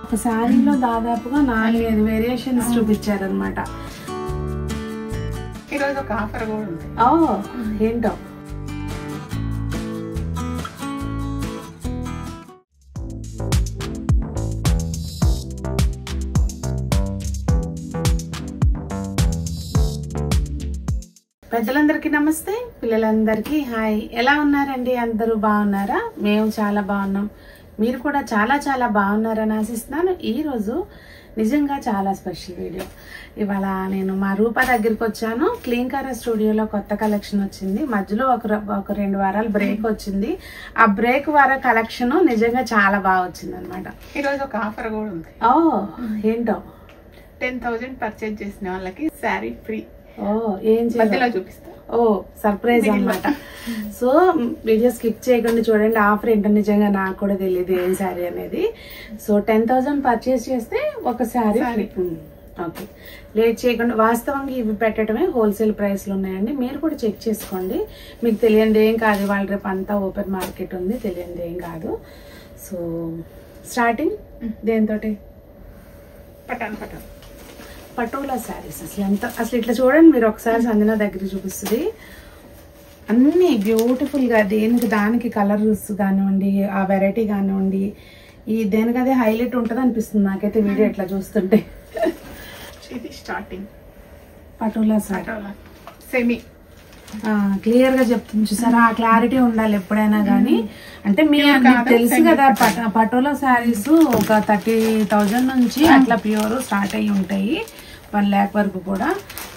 ఒక శారీలో దాదాపుగా 4-5 వేరియేషన్స్ చూపించారనమాట. ఈరోజు ఒక ఆఫర్ కూడా ఉంది. ఏంటో పెద్దలందరికీ నమస్తే, పిల్లలందరికీ హాయ్. ఎలా ఉన్నారండి? అందరూ బాగున్నారా? మేము చాలా బాగున్నాం. మీరు కూడా చాలా చాలా బాగున్నారని ఆశిస్తున్నాను. ఈరోజు నిజంగా చాలా స్పెషల్ వీడియో. ఇవాళ నేను మా రూపా దగ్గరికి వచ్చాను. క్లీన్కారా స్టూడియోలో కొత్త కలెక్షన్ వచ్చింది. మధ్యలో ఒక 2 వారాలు బ్రేక్ వచ్చింది. ఆ బ్రేక్ వార కలెక్షన్ నిజంగా చాలా బాగా వచ్చింది అనమాట. ఈరోజు ఒక ఆఫర్ కూడా ఉంది. ఏంటో 10,000 పర్చేజ్ చేసిన వాళ్ళకి శారీ ఫ్రీ. ఏం చేయాలి చూపిస్తా. సర్ప్రైజ్ అన్నమాట. సో వీడియో స్కిప్ చేయకుండా చూడండి. ఆఫర్ ఏంటో నిజంగా నాకు కూడా తెలియదు ఏం శారీ అనేది. సో 10,000 పర్చేస్ చేస్తే ఒక శారీ. ఓకే, లేట్ చేయకుండా వాస్తవంగా ఇవి పెట్టడమే హోల్సేల్ ప్రైస్లు ఉన్నాయండి. మీరు కూడా చెక్ చేసుకోండి. మీకు తెలియంది ఏం కాదు. వాళ్ళ రేపు అంతా ఓపెన్ మార్కెట్ ఉంది, తెలియంది ఏం కాదు. సో స్టార్టింగ్ దేనితోటి? పటోలా శారీస్. అసలు ఇట్లా చూడండి మీరు ఒకసారి. సంజన దగ్గర చూపిస్తుంది. అన్ని బ్యూటిఫుల్ గా దేనికి దానికి కలర్స్ కానివ్వండి, ఆ వెరైటీ కానివ్వండి, ఈ దేనికి అదే హైలైట్ ఉంటుంది అనిపిస్తుంది నాకైతే వీడియో ఎట్లా చూస్తుంటే. ఇది starting patola sari semi clear గా చెప్తుంది చూసారా. ఆ క్లారిటీ ఉండాలి ఎప్పుడైనా గానీ. అంటే మీకు తెలుసు కదా పటోలా శారీస్ ఒక 30,000 నుంచి అట్లా ప్యూర్ స్టార్ట్ అయ్యి ఉంటాయి, 1 lakh వరకు కూడా.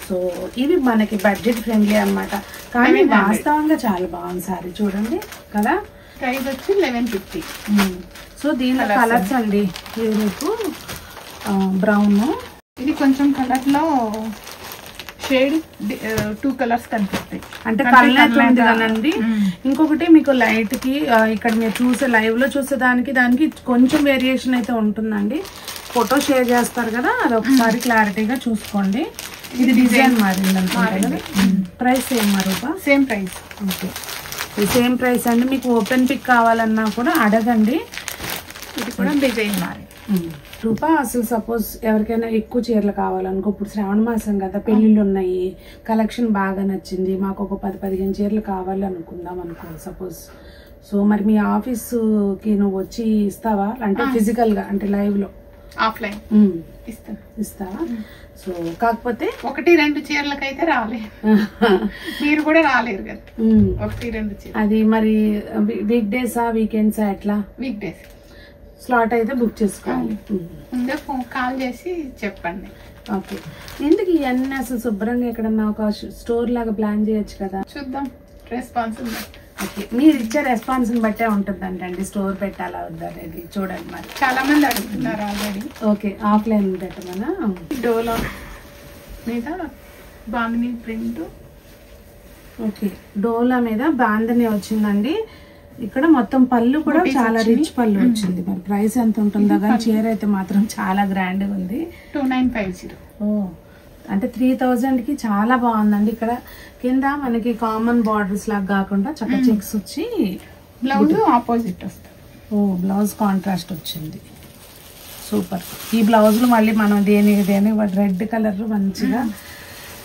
సో ఇవి మనకి బడ్జెట్ ఫ్రెండ్లీ అన్నమాట. కానీ వాస్తవంగా చాలా బాగుంది శారీ చూడండి కదా. ప్రైస్ వచ్చి 1150. సో దీనిలో కలర్స్ అండి. ఇది మీకు బ్రౌన్, ఇది కొంచెం కలర్ లో షేడ్ 2 కలర్స్ కనిపిస్తాయి. అంటే కలర్ండి. ఇంకొకటి మీకు లైట్ కి ఇక్కడ మీరు చూసే లైవ్ లో చూసే దానికి కొంచెం వేరియేషన్ అయితే ఉంటుందండి. ఫోటో షేర్ చేస్తారు కదా, అది ఒకసారి క్లారిటీగా చూసుకోండి. ఇది డిజైన్ మారింది అనుకుంటా కదా. Price same Rupa? Same price. Okay, same price అండి. మీకు ఓపెన్ పిక్ కావాలన్నా కూడా అడగండి. ఇది కూడా డిజైన్ మారి రూపా. అసలు సపోజ్ ఎవరికైనా ఎక్కువ చీరలు కావాలనుకో, ఇప్పుడు శ్రావణ మాసం కదా, పెళ్లిళ్ళు ఉన్నాయి, కలెక్షన్ బాగా నచ్చింది, మాకు ఒక 10-15 చీరలు కావాలి అనుకుందాం అనుకో సపోజ్. సో మరి మీ ఆఫీస్కి నువ్వు వచ్చి ఇస్తావా? అంటే ఫిజికల్ గా, అంటే లైవ్ లో? ఆఫ్లైన్ ఇస్తావా? సో కాకపోతే 1-2 చీరలకైతే రాలేదు. మీరు కూడా రాలేరు కదా. 1-2 చీరలు. అది మరి వీక్ డేసా వీకెండ్సా ఎట్లా? వీక్ డేస్ స్లాట్ అయితే బుక్ చేసుకోవాలి. ముందే కాల్ చేసి చెప్పండి. ఓకే, ఎందుకు ఇవన్నీ అసలు శుభ్రంగా ఎక్కడన్నా ఒక స్టోర్ లాగా ప్లాన్ చేయొచ్చు కదా. చూద్దాం రెస్పాన్స్ ఉంది. ఓకే, మీరు ఇచ్చే రెస్పాన్స్ బట్టే ఉంటుంది అంటండి స్టోర్ పెట్టాలా వద్దా అనేది. చూడండి మరి చాలా మంది అడుగుతున్నారు ఆల్రెడీ. ఓకే, ఆఫ్లైన్ పెట్టమనా? డోలో మీద బాందిని ప్రింట్. ఓకే, డోలా మీద బాందిని వచ్చిందండి. ఇక్కడ మొత్తం పళ్ళు కూడా చాలా రిచ్ పళ్ళు వచ్చింది. మరి ప్రైస్ ఎంత ఉంటుందో కానీ చీర అయితే మాత్రం చాలా గ్రాండ్ గా ఉంది. 2950. అంటే 3,000 కి చాలా బాగుందండి. ఇక్కడ కింద మనకి కామన్ బార్డర్స్ లాగా కాకుండా చక్క చెక్స్ వచ్చి బ్లౌజ్ ఆపోజిట్ వస్తుంది. బ్లౌజ్ కాంట్రాస్ట్ వచ్చింది. సూపర్. ఈ బ్లౌజులు మళ్ళీ మనం దేనికి రెడ్ కలర్ మంచిగా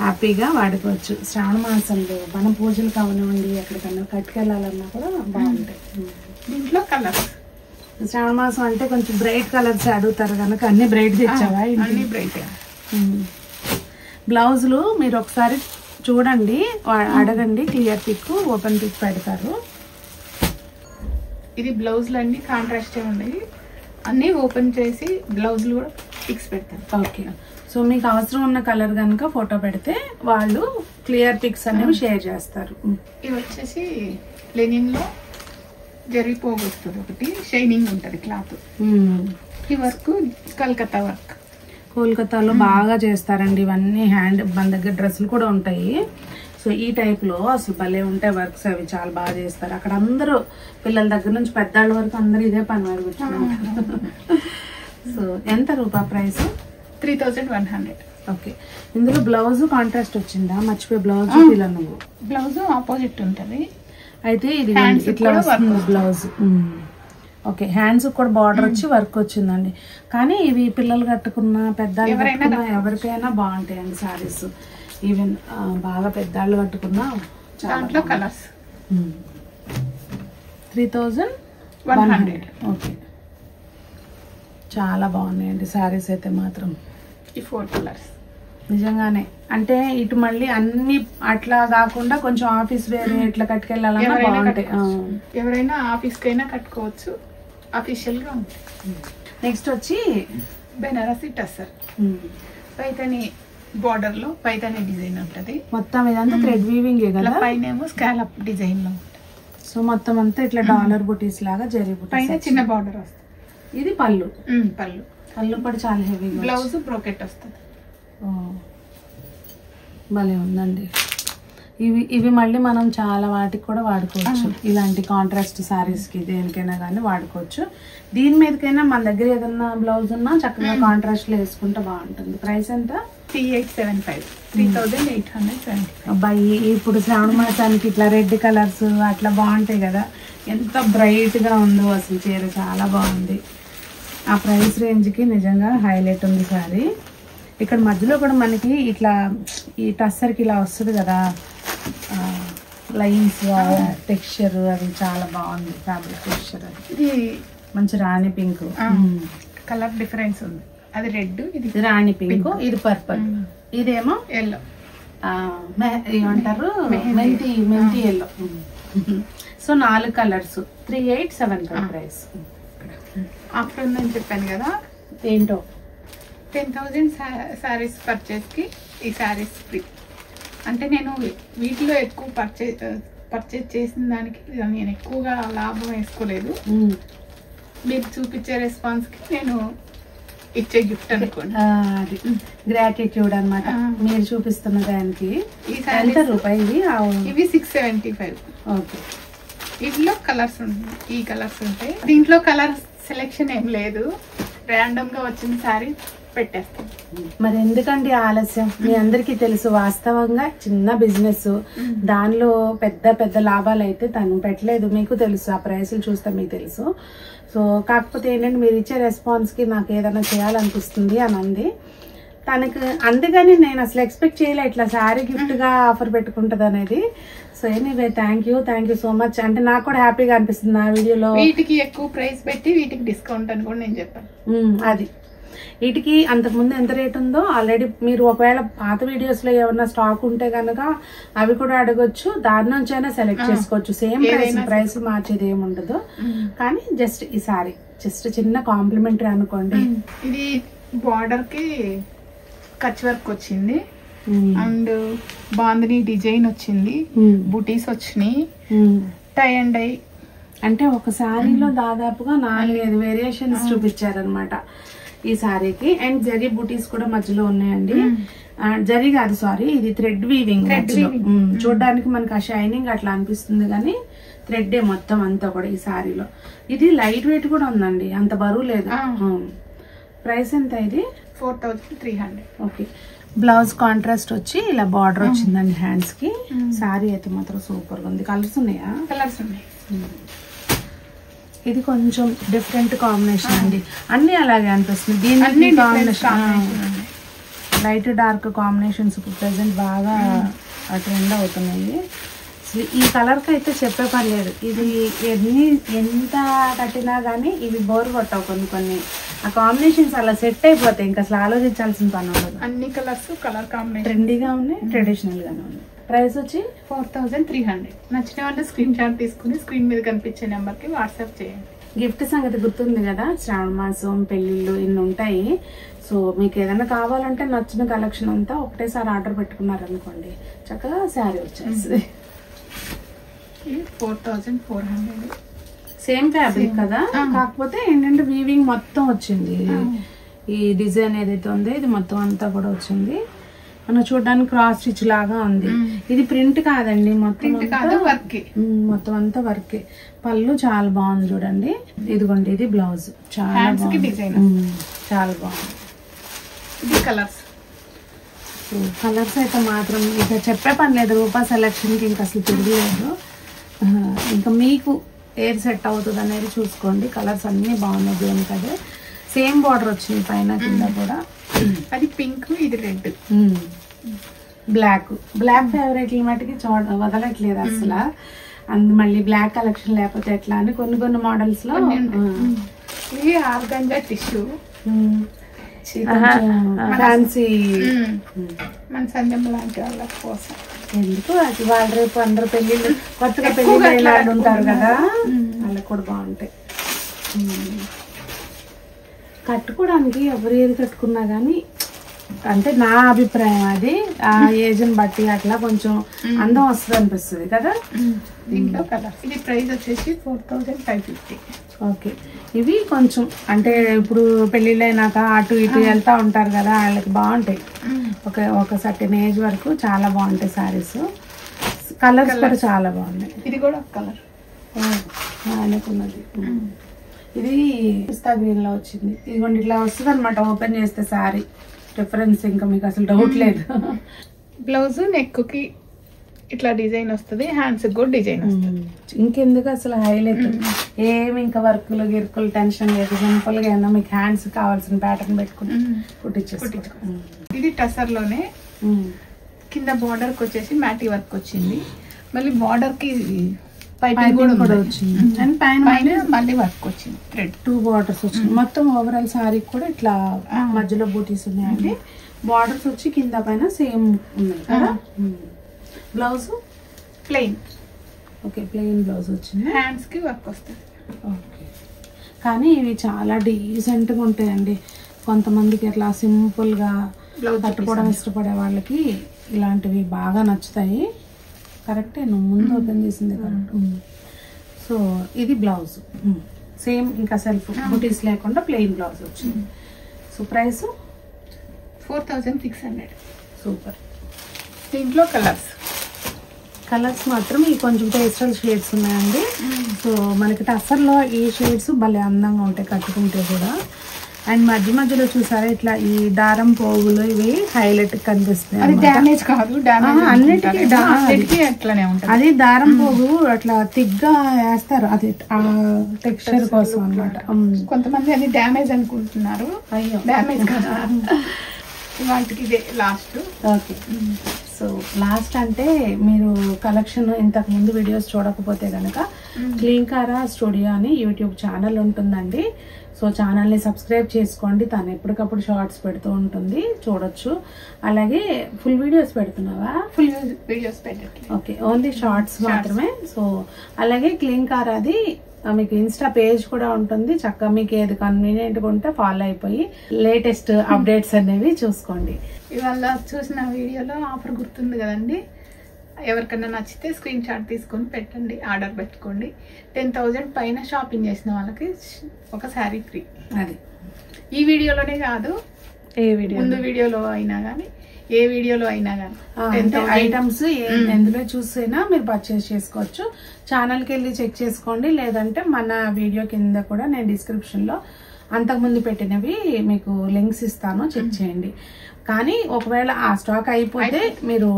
హ్యాపీగా వాడుకోవచ్చు. శ్రావణ మాసంలో మనం పూజలు కావనివ్వండి, ఎక్కడికన్నా కట్టుకెళ్ళాలన్నా కూడా బాగుంటాయి. దీంట్లో కలర్స్ శ్రావణ మాసం అంటే కొంచెం బ్రైట్ కలర్స్ అడుగుతారు కనుక అన్ని బ్రైట్ తెచ్చావా? అన్ని బ్రైట్. బ్లౌజులు మీరు ఒకసారి చూడండి, అడగండి. క్లియర్ పిక్, ఓపెన్ పిక్ పెడతారు. ఇది బ్లౌజులు అన్ని కాంట్రాస్ట్ ఉన్నాయి. అన్ని ఓపెన్ చేసి బ్లౌజులు కూడా పిక్స్ పెడతారు. ఓకే, సో మీకు అవసరం ఉన్న కలర్ కనుక ఫోటో పెడితే వాళ్ళు క్లియర్ పిక్స్ అనేవి షేర్ చేస్తారు. ఇవి వచ్చేసి లెనిన్ లో జరిగిపోగు వస్తుంది. ఒకటి షైనింగ్ ఉంటది క్లాత్. ఈ వర్క్ కలకత్తా వర్క్. కోల్కతాలో బాగా చేస్తారండి ఇవన్నీ. హ్యాండ్ మన దగ్గర డ్రెస్సులు కూడా ఉంటాయి. సో ఈ టైప్ లో అసలు భలే ఉంటాయి వర్క్స్. అవి చాలా బాగా చేస్తారు. అక్కడ అందరూ పిల్లల దగ్గర నుంచి పెద్దవాళ్ళ వరకు అందరూ ఇదే పని మీద కూర్చుంటారు. సో ఎంత రూపా ప్రైస్? 3100. ఓకే, ఇందులో బ్లౌజ్ కాంట్రాస్ట్ వచ్చిందా? మర్చిపోయి బ్లౌజ్ ఇలా నువ్వు బ్లౌజ్ ఆపోజిట్ ఉంటది. అయితే ఇది ఇట్లా వస్తుంది బ్లౌజ్. ఓకే, హ్యాండ్స్ కూడా బార్డర్ వచ్చి వర్క్ వచ్చిందండి. కానీ ఇవి పిల్లలు కట్టుకున్న పెద్దలు కట్టుకున్న ఎవరికైనా బాగుంటాయండి సారీస్. ఈవెన్ బాగా పెద్దవాళ్ళు కట్టుకున్నా దాంట్లో కలర్స్ 3100. ఓకే, చాలా బాగున్నాయండి సారీస్ అయితే మాత్రం. ఈ 4 కలర్స్ నిజంగానే అంటే ఇటు మళ్ళీ అన్ని అట్లా కాకుండా కొంచెం ఆఫీస్ వేర్ ఇట్లా కట్టుకెళ్ళాలన్నా బాగుంటాయి. ఎవరైనా ఆఫీస్ కైనా కట్టుకోవచ్చు, అఫీషియల్ గా ఉంటుంది. నెక్స్ట్ వచ్చి బెనారసి టస్సర్ పైతని బార్డర్ లో పైతని డిజైన్ ఉంటది. మొత్తం ఇదంతా థ్రెడ్ వీవింగ్ కదా, పైన ఏమో స్కాలప్ డిజైన్ లో ఉంటుంది. సో మొత్తం అంతా ఇట్లా డాలర్ బుటీస్ లాగా జరీ బుటీస్, పైన చిన్న బార్డర్ వస్తుంది. ఇది పళ్ళు. పళ్ళు కూడా చాలా హెవీ. బ్లౌజ్ బ్రోకెట్ వస్తుంది. భలే ఉందండి. ఇవి మళ్ళీ మనం చాలా వాటికి కూడా వాడుకోవచ్చు. ఇలాంటి కాంట్రాస్ట్ సారీస్ కి దేనికైనా కానీ వాడుకోవచ్చు. దీని మీదకైనా మన దగ్గర ఏదన్నా బ్లౌజ్ ఉన్నా చక్కగా కాంట్రాస్ట్ లో వేసుకుంటే బాగుంటుంది. ప్రైస్ ఎంత? 3875, 3875. అబ్బాయి ఇప్పుడు శ్రావణ మాసానికి ఇట్లా రెడ్ కలర్స్ అట్లా బాగుంటాయి కదా. ఎంత బ్రైట్ గా ఉందో అసలు చీర, చాలా బాగుంది. ఆ ప్రైస్ రేంజ్ కి నిజంగా హైలైట్ ఉంది సారీ. ఇక్కడ మధ్యలో కూడా మనకి ఇట్లా ఈ టస్సర్ కి ఇలా వస్తుంది కదా లైన్స్, టెక్స్చర్ అది చాలా బాగుంది. ఫ్యాబ్రిక్ టెక్స్చర్ ఇది మంచి రాణి పింక్ కలర్ డిఫరెన్స్ ఉంది. అది రెడ్, ఇది రాణి పింక్, ఇది పర్పుల్, ఇదేమో ఎల్లో, ఏమంటారు మెంతి yellow. So 4 colours, 3875 price. Offer ఉందని చెప్పాను కదా. ఏంటో 10,000 శారీస్ పర్చేస్ కి ఈ శారీస్ ఫ్రీ. అంటే నేను వీటిలో ఎక్కువ పర్చేజ్ చేసిన దానికి నేను ఎక్కువగా లాభం వేసుకోలేదు. మీరు చూపించే రెస్పాన్స్ కి నేను ఇచ్చే గిఫ్ట్ అనుకోండి. గ్రాటిట్యూడ్ అన్నమాట మీరు చూపిస్తున్న దానికి. ఎంత రూపాయలు ఇవి 675. ఓకే, వీటిలో కలర్స్ ఉంటాయి. ఈ కలర్స్ ఉంటాయి. దీంట్లో కలర్ సెలెక్షన్ ఏం లేదు, ర్యాండమ్ గా వచ్చిన శారీ పెట్టేస్తాం. మరి ఎందుకండి ఆలస్యం? మీ అందరికీ తెలుసు వాస్తవంగా చిన్న బిజినెస్, దానిలో పెద్ద పెద్ద లాభాలు అయితే తను పెట్టలేదు. మీకు తెలుసు, ఆ ప్రైసులు చూస్తే మీకు తెలుసు. సో కాకపోతే ఏంటంటే మీరు ఇచ్చే రెస్పాన్స్ కి నాకు ఏదైనా చేయాలనిపిస్తుంది అని అంది తనకి. అందుకని నేను అసలు ఎక్స్పెక్ట్ చేయలే ఇట్లా శారీ గిఫ్ట్ గా ఆఫర్ పెట్టుకుంటది అనేది. So anyway thank you so much. అంటే నాకు కూడా హ్యాపీగా అనిపిస్తుంది నా వీడియోలో. వీటికి ఎక్కువ ప్రైస్ పెట్టి వీటికి డిస్కౌంట్ అని కూడా నేను చెప్పాను. అది వీటికి అంతకుముందు ఎంత రేట్ ఉందో ఆల్రెడీ మీరు ఒకవేళ పాత వీడియోస్ లో ఏమన్నా స్టాక్ ఉంటే కనుక అవి కూడా అడగొచ్చు. దాని నుంచి అయినా సెలెక్ట్ చేసుకోవచ్చు. సేమ్ ప్రైస్ మార్చేది ఏముండదు. కానీ జస్ట్ ఈ సారీ జస్ట్ చిన్న కాంప్లిమెంటరీ అనుకోండి. ఇది బార్డర్ కి కచ్ వర్క్ వచ్చింది అండ్ బాందిని డిజైన్ వచ్చింది, బుటీస్ వచ్చినాయి, టై అండ్ డై. అంటే ఒక సారీలో దాదాపుగా 4-5 వేరియేషన్స్ చూపించారనమాట ఈ సారీకి. అండ్ జరీ బూటీస్ కూడా మధ్యలో ఉన్నాయండి. జరీ కాదు సారీ, ఇది థ్రెడ్ వీవింగ్. చూడడానికి మనకి ఆ షైనింగ్ అట్లా అనిపిస్తుంది కానీ థ్రెడ్ మొత్తం అంతా కూడా ఈ సారీలో. ఇది లైట్ వెయిట్ కూడా ఉందండి, అంత బరువు లేదు. ప్రైస్ ఎంత? ఇది 4300. ఓకే, బ్లౌజ్ కాంట్రాస్ట్ వచ్చి ఇలా బార్డర్ వచ్చిందండి హ్యాండ్స్ కి. సారీ అయితే మాత్రం సూపర్ గా ఉంది. కలర్స్ ఉన్నాయా? కలర్స్ ఉన్నాయి. ఇది కొంచెం డిఫరెంట్ కాంబినేషన్ అండి, అన్ని అలాగే అనిపిస్తుంది. దీనికి కాంబినేషన్ లైట్ డార్క్ కాంబినేషన్స్ ఇప్పుడు ప్రెసెంట్ బాగా ట్రెండ్ అవుతున్నాయి. ఈ కలర్ కి అయితే చెప్పే పని లేదు. ఇది ఎంత కట్టినా గానీ ఇవి బోర్ కొట్టవు. కొన్ని ఆ కాంబినేషన్స్ అలా సెట్ అయిపోతాయి, ఇంకా అసలు ఆలోచించాల్సిన పని ఉండదు. అన్ని కలర్స్ కలర్ కాంబినేషన్ ట్రెండీగా ఉన్నాయి, ట్రెడిషనల్ గానే ఉన్నాయి. ప్రైస్ వచ్చి 4300. నచ్చిన వాళ్ళు స్క్రీన్ షాట్ తీసుకుని స్క్రీన్ మీద కనిపించే నెంబర్ కి వాట్సాప్ చేయండి. గిఫ్ట్ సంగతి గుర్తుంది కదా, శ్రావణ మాసం, పెళ్లిళ్ళు ఇన్ని ఉంటాయి. సో మీకు ఏదైనా కావాలంటే నచ్చిన కలెక్షన్ అంతా ఒకటేసారి ఆర్డర్ పెట్టుకున్నారనుకోండి చక్కగా శారీ వచ్చేస్తుంది. 4400. సేమ్ ఫ్యాబ్రిక్ కదా, కాకపోతే ఏంటంటే వీవింగ్ మొత్తం వచ్చింది. ఈ డిజైన్ ఏదైతే ఉందో ఇది మొత్తం అంతా కూడా వచ్చింది. మనం చూడడానికి క్రాస్ స్టిచ్ లాగా ఉంది. ఇది ప్రింట్ కాదండి, మొత్తం అంతా వర్కే. పళ్ళు చాలా బాగుంది చూడండి. ఇదిగోండి ఇది బ్లౌజ్, చాలా బాగుంది, చాలా బాగుంది. కలర్స్ అయితే మాత్రం ఇక చెప్పే పని లేదు. రూపా సెలక్షన్ కి ఇంకా అసలు తిరగలేదు. ఇంకా మీకు ఏది సెట్ అవుతుంది అనేది చూసుకోండి. కలర్స్ అన్ని బాగున్నాయి, దేనికి అదే సేమ్ బార్డర్ వచ్చింది పైన కింద కూడా. అది పింక్, ఇది రెడ్, బ్లాక్ ఫేవరెట్ మటుకి వదలట్లేదు అసలు. మళ్ళీ బ్లాక్ కలెక్షన్ లేకపోతే ఎట్లా అని కొన్ని మోడల్స్ లో. ఇది ఆర్గంజా టిష్యూ, ఫ్యాన్సీ మన సంజం లాంటి వాళ్ళ కోసం. ఎందుకు అది వాళ్ళు రేపు అందరు పెళ్లిళ్ళు కొత్తగా పెళ్లి ఉంటారు కదా, వాళ్ళకి కూడా బాగుంటాయి. కట్టుకోవడానికి ఎవరు ఏది కట్టుకున్నా కానీ, అంటే నా అభిప్రాయం అది, ఆ ఏజ్ ని బట్టి అట్లా కొంచెం అందం వస్తుంది అనిపిస్తుంది కదా. దీంట్లో కలర్స్. ఇది ప్రైస్ వచ్చేసి 4550. ఓకే, ఇవి కొంచెం అంటే ఇప్పుడు పెళ్లిళ్ళు అయినాక అటు ఇటు వెళ్తా ఉంటారు కదా, వాళ్ళకి బాగుంటాయి. ఒక సర్టెన్ ఏజ్ వరకు చాలా బాగుంటాయి సారీస్. కలర్స్ కూడా చాలా బాగున్నాయి. ఇది కూడా కలర్ ఆయనకున్నది. ఇది పిస్తా గ్రీన్ లో వచ్చింది. ఇదిగోండి ఇట్లా వస్తుంది అనమాట ఓపెన్ చేస్తే సారీ. డిఫరెన్స్ ఇంకా మీకు అసలు డౌట్ లేదు. బ్లౌజ్ నెక్ కి ఇట్లా డిజైన్ వస్తుంది, హ్యాండ్స్ కూడా డిజైన్ వస్తుంది. ఇంకెందుకు అసలు హైలైట్. ఏమి ఇంకా వర్కులు గిర్కులు టెన్షన్ లేదు. సింపుల్ గా ఏమన్నా మీకు హ్యాండ్స్ కావాల్సిన ప్యాటర్న్ పెట్టుకుని కుట్టించేసుకోండి. ఇది టసర్ లోనే కింద బార్డర్ కి వచ్చేసి మ్యాటీ వర్క్ వచ్చింది. మళ్ళీ బార్డర్ కి పైపింగ్ కూడా వచ్చింది. అండ్ పైన మళ్ళీ వర్క్ వచ్చింది. థ్రెడ్ 2 బార్డర్స్ వచ్చింది. మొత్తం ఓవరాల్ సారీ కూడా ఇట్లా మధ్యలో బూటీస్ ఉన్నాయండి. బార్డర్స్ వచ్చి కింద పైన సేమ్ ఉన్నాయి కదా. Blouse plain. Okay, plain blouse వచ్చింది. హ్యాండ్స్ కి వర్క్ వస్తుంది. ఓకే, కానీ ఇవి చాలా డీసెంట్ గా ఉంటాయండి. కొంతమందికి అట్లా సింపుల్ గా కట్టుకోవడం ఇష్టపడే వాళ్ళకి ఇలాంటివి బాగా నచ్చుతాయి. కరెక్టే, నువ్వు ముందు ఓపెన్ చేసింది కరెక్ట్. సో ఇది బ్లౌజ్ సేమ్, ఇంకా సెల్ఫ్ బుటీస్ లేకుండా ప్లెయిన్ బ్లౌజ్ వచ్చింది. So price 4600. సూపర్. దీంట్లో కలర్స్ మాత్రం ఈ కొంచెం పేస్టల్ షేడ్స్ ఉన్నాయండి. సో మనకి టసర్లో ఈ షేడ్స్ భలే అందంగా ఉంటాయి కట్టుకుంటే కూడా. అండ్ మధ్యలో చూసారా ఇట్లా ఈ దారం పోగులు ఇవి హైలైట్ కనిపిస్తున్నాయి. అది డ్యామేజ్ కాదు, అన్నిటికీ అట్లానే ఉంటుంది. అది దారం పోగు అట్లా తిగ్గా వేస్తారు, అది ఆ టెక్స్చర్ కోసం అన్నమాట. కొంతమంది అది డ్యామేజ్ అనుకుంటున్నారు. అయ్యో, డ్యామేజ్ కదా. వాటికి ఇదే లాస్ట్. ఓకే, సో లాస్ట్ అంటే మీరు కలెక్షన్ ఇంతకు ముందు వీడియోస్ చూడకపోతే కనుక క్లీన్కారా స్టూడియో అని యూట్యూబ్ ఛానల్ ఉంటుందండి. సో ఛానల్ని సబ్స్క్రైబ్ చేసుకోండి. తను ఎప్పటికప్పుడు షార్ట్స్ పెడుతూ ఉంటుంది, చూడొచ్చు. అలాగే ఫుల్ వీడియోస్ పెడుతున్నావా? ఫుల్ వీడియోస్ పెట్టట్లేదు, ఓకే, ఓన్లీ షార్ట్స్ మాత్రమే. సో అలాగే క్లీన్కారాది మీకు ఇన్స్టా పేజ్ కూడా ఉంటుంది. చక్కగా మీకు ఏది కన్వీనియంట్ గా ఉంటే ఫాలో అయిపోయి లేటెస్ట్ అప్డేట్స్ అనేవి చూసుకోండి. ఇవాళ చూసిన వీడియోలో ఆఫర్ గుర్తుంది కదండి. ఎవరికైనా నచ్చితే స్క్రీన్ షాట్ తీసుకొని పెట్టండి, ఆర్డర్ పెట్టుకోండి. 10,000 పైన షాపింగ్ చేసిన వాళ్ళకి ఒక శారీ ఫ్రీ. అది ఈ వీడియోలోనే కాదు, ఏ వీడియో ముందు వీడియోలో అయినా కానీ, ఏ వీడియోలో అయినా కానీ ఐటమ్స్ ఎందులో చూసైనా మీరు పర్చేస్ చేసుకోవచ్చు. ఛానల్కి వెళ్ళి చెక్ చేసుకోండి. లేదంటే మన వీడియో కింద కూడా నేను డిస్క్రిప్షన్ లో అంతకుముందు పెట్టినవి మీకు లింక్స్ ఇస్తాను, చెక్ చేయండి. కానీ ఒకవేళ ఆ స్టాక్ అయిపోతే మీరు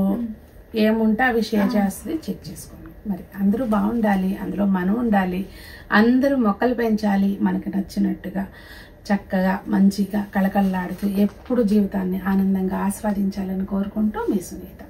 ఏముంటే అవి షేర్ చేస్తుంది, చెక్ చేసుకోండి. మరి అందరూ బాగుండాలి, అందులో మనం ఉండాలి, అందరూ మొక్కలు పెంచాలి మనకి నచ్చినట్టుగా, చక్కగా మంచిగా కళకళలాడుతూ ఎప్పుడు జీవితాన్ని ఆనందంగా ఆస్వాదించాలని కోరుకుంటూ మీ సునీత.